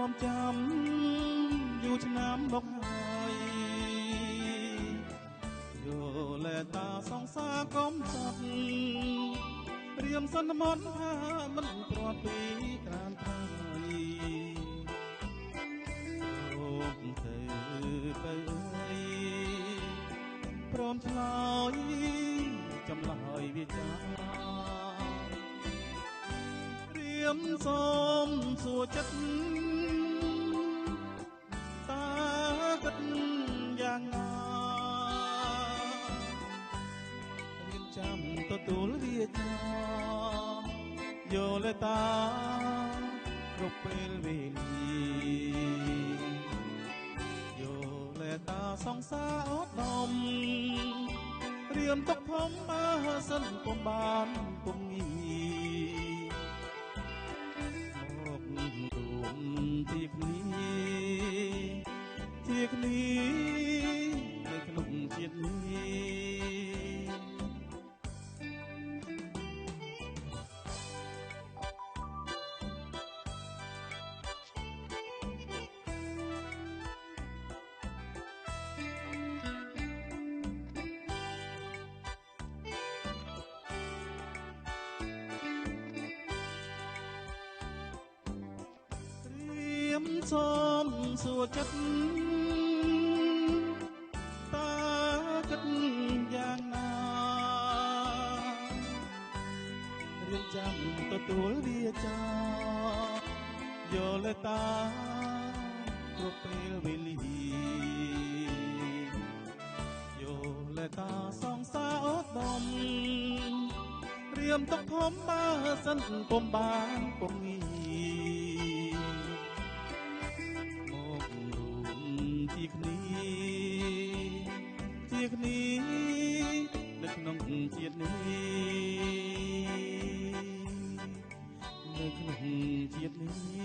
มจำอยู่ឆ្ងាមមកហើយយោលែតាសងសាកំសត់រៀមសន្មត់ថាមិនព្រាត់ពីក្រានថ្លៃអូនទៅទៅអីព្រមឆ្លើយចម្លើយវាចារៀមសូមសួរចិត្តតាគិតយ៉ាងណារៀមចាំទទួលវាចាយោលេតាគ្រប់ពេលវេលាយោលេតាសងសារអត់ដំរៀមទុកធំបើសិនពុំបានពុំងាមករួមទីគ្នាជាគ្នានៅក្នុងជាតិនេះសូមសួរចិត្តតាគិតយ៉ាងណារៀបចំទទួលវាចាយោលេតាគ្រប់ពេលវេលាយោលេតាសងសារអត់ដំរៀមទុកធំបើសិនពុំបានពុំងាជាគ្នានៅក្នុងជាតិនេះនៅក្នុងជាតិនេះ